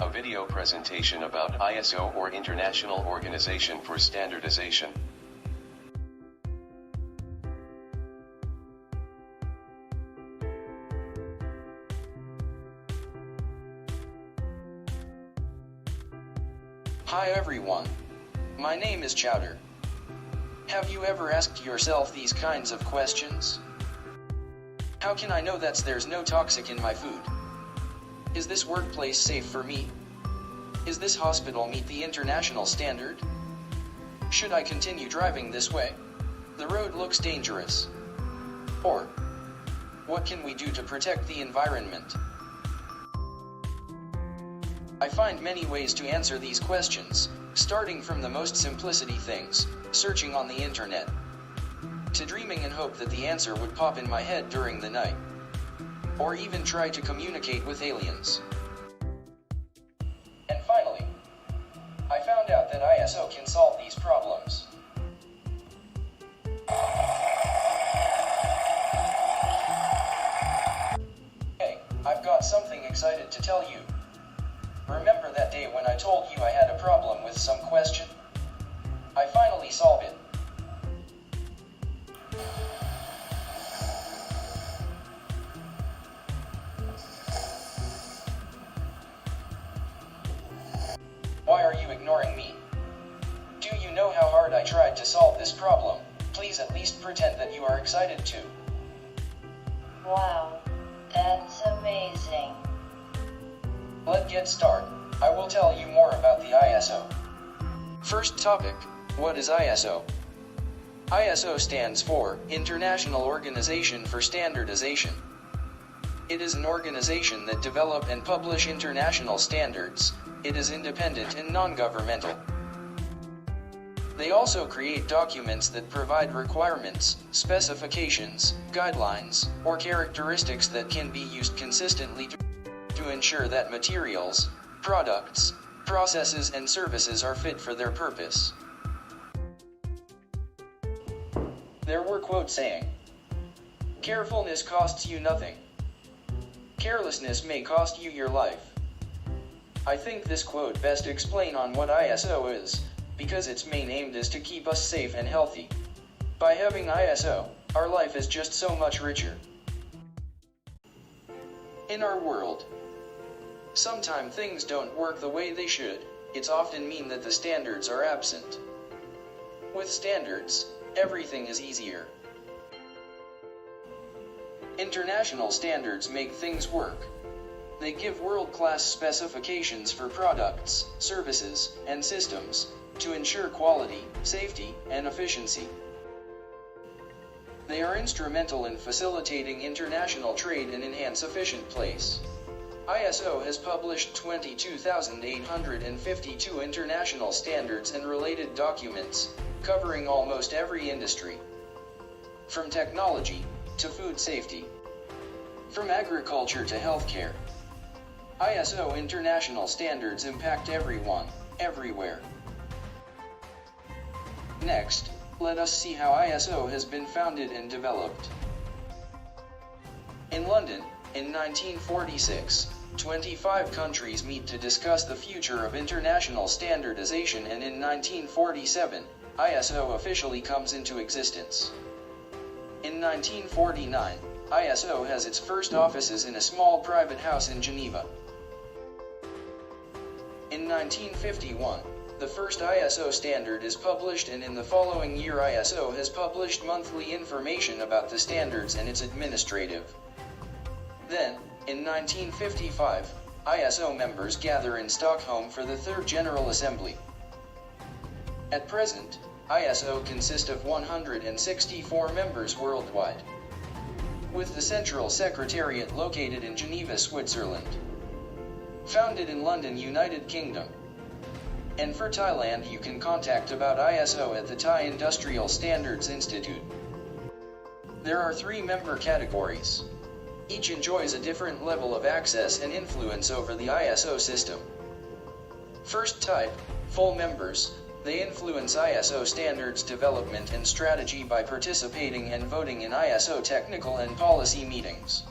A video presentation about ISO, or International Organization for Standardization. Hi everyone. My name is Chowder. Have you ever asked yourself these kinds of questions? How can I know that there's no toxic in my food? Is this workplace safe for me? Is this hospital meet the international standard? Should I continue driving this way? The road looks dangerous. Or, what can we do to protect the environment? I find many ways to answer these questions, starting from the most simplicity things, searching on the internet, to dreaming in hope that the answer would pop in my head during the night, or even try to communicate with aliens. And finally, I found out that ISO can solve these problems. Hey, I've got something excited to tell you. Remember that day when I told you I had a problem with some question? I finally solved it. Why are you ignoring me? Do you know how hard I tried to solve this problem? Please at least pretend that you are excited too. Wow, that's amazing. Let's get started. I will tell you more about the ISO. First topic, what is ISO? ISO stands for International Organization for Standardization. It is an organization that develop and publish international standards. It is independent and non-governmental. They also create documents that provide requirements, specifications, guidelines, or characteristics that can be used consistently to ensure that materials, products, processes and services are fit for their purpose. There were quotes saying, "Carefulness costs you nothing. Carelessness may cost you your life." I think this quote best explains on what ISO is, because its main aim is to keep us safe and healthy. By having ISO, our life is just so much richer. In our world, sometimes things don't work the way they should. It's often mean that the standards are absent. With standards, everything is easier. International standards make things work. They give world-class specifications for products, services, and systems to ensure quality, safety, and efficiency. They are instrumental in facilitating international trade and enhance efficient place. ISO has published 22,852 international standards and related documents, covering almost every industry. From technology to food safety. From agriculture to healthcare. ISO international standards impact everyone, everywhere. Next, let us see how ISO has been founded and developed. In London, in 1946, 25 countries meet to discuss the future of international standardization, and in 1947, ISO officially comes into existence. In 1949, ISO has its first offices in a small private house in Geneva. In 1951, the first ISO standard is published, and in the following year ISO has published monthly information about the standards and its administrative. Then, in 1955, ISO members gather in Stockholm for the Third General Assembly. At present, ISO consists of 164 members worldwide, with the Central Secretariat located in Geneva, Switzerland. Founded in London, United Kingdom. And for Thailand, you can contact about ISO at the Thai Industrial Standards Institute. There are 3 member categories. Each enjoys a different level of access and influence over the ISO system. First type, full members. They influence ISO standards development and strategy by participating and voting in ISO technical and policy meetings.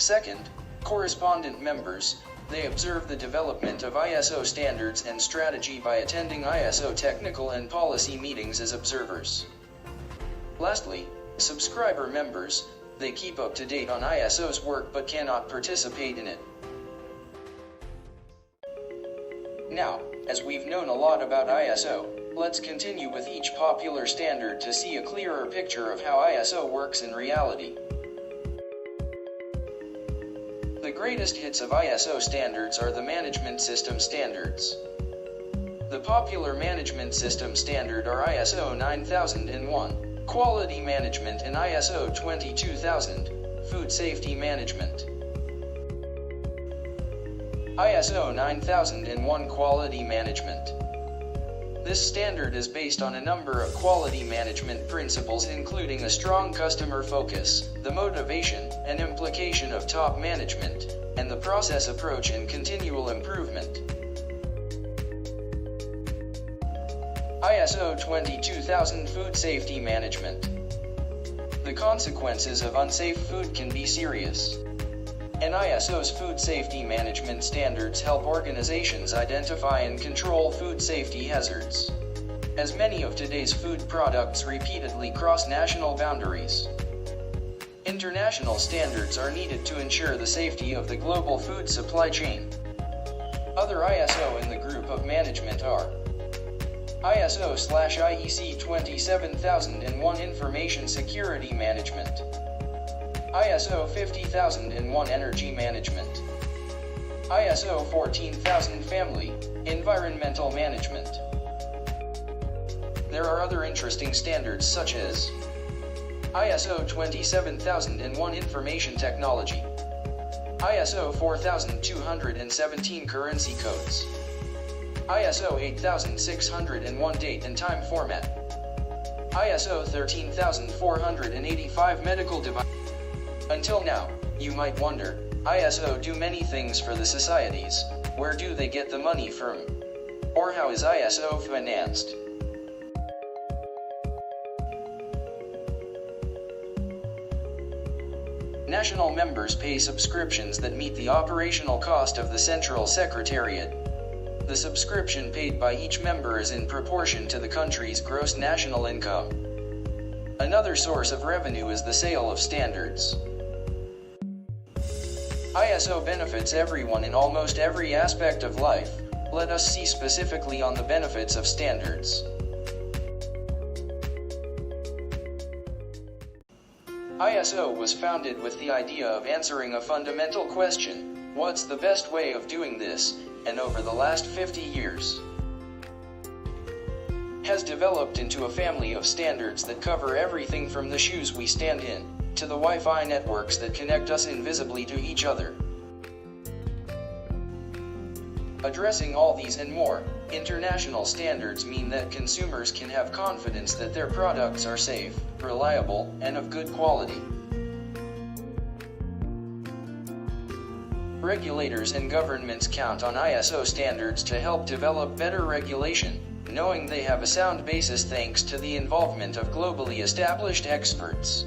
Second, Correspondent members, they observe the development of ISO standards and strategy by attending ISO technical and policy meetings as observers. Lastly, subscriber members, they keep up to date on ISO's work but cannot participate in it. Now, as we've known a lot about ISO, let's continue with each popular standard to see a clearer picture of how ISO works in reality. The greatest hits of ISO standards are the management system standards. The popular management system standard are ISO 9001, Quality Management, and ISO 22000, Food Safety Management. ISO 9001 Quality Management. This standard is based on a number of quality management principles, including a strong customer focus, the motivation and implication of top management, and the process approach and continual improvement. ISO 22000 Food Safety Management. The consequences of unsafe food can be serious. And ISO's food safety management standards help organizations identify and control food safety hazards, as many of today's food products repeatedly cross national boundaries. International standards are needed to ensure the safety of the global food supply chain. Other ISO in the group of management are ISO/IEC 27001 Information Security Management, ISO 50001 Energy Management, ISO 14000 Family, Environmental Management. There are other interesting standards such as ISO 27001 Information Technology, ISO 4217 Currency Codes, ISO 8601 Date and Time Format, ISO 13485 Medical Device. Until now, you might wonder, ISO do many things for the societies. Where do they get the money from? Or how is ISO financed? National members pay subscriptions that meet the operational cost of the Central Secretariat. The subscription paid by each member is in proportion to the country's gross national income. Another source of revenue is the sale of standards. ISO benefits everyone in almost every aspect of life. Let us see specifically on the benefits of standards. ISO was founded with the idea of answering a fundamental question: what's the best way of doing this? And over the last 50 years, has developed into a family of standards that cover everything from the shoes we stand in, to the Wi-Fi networks that connect us invisibly to each other. Addressing all these and more, international standards mean that consumers can have confidence that their products are safe, reliable, and of good quality. Regulators and governments count on ISO standards to help develop better regulation, knowing they have a sound basis thanks to the involvement of globally established experts.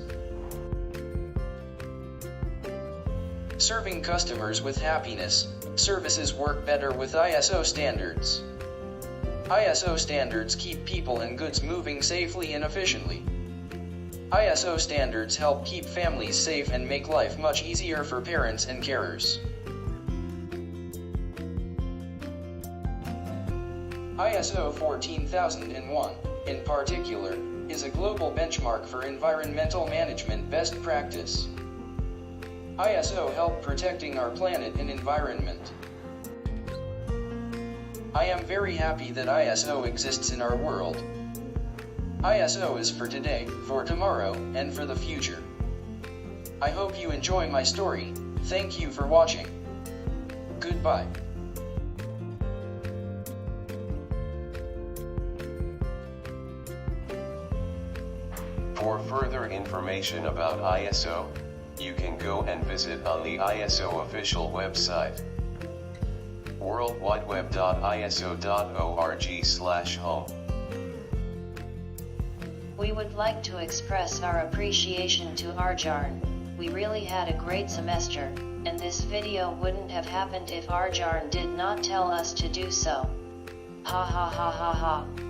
Serving customers with happiness, services work better with ISO standards. ISO standards keep people and goods moving safely and efficiently. ISO standards help keep families safe and make life much easier for parents and carers. ISO 14001, in particular, is a global benchmark for environmental management best practice. ISO help protecting our planet and environment. I am very happy that ISO exists in our world. ISO is for today, for tomorrow, and for the future. I hope you enjoy my story. Thank you for watching. Goodbye. For further information about ISO, you can go and visit on the ISO official website, worldwideweb.iso.org/home. We would like to express our appreciation to Arjarn. We really had a great semester. and this video wouldn't have happened if Arjarn did not tell us to do so. Ha ha ha ha ha.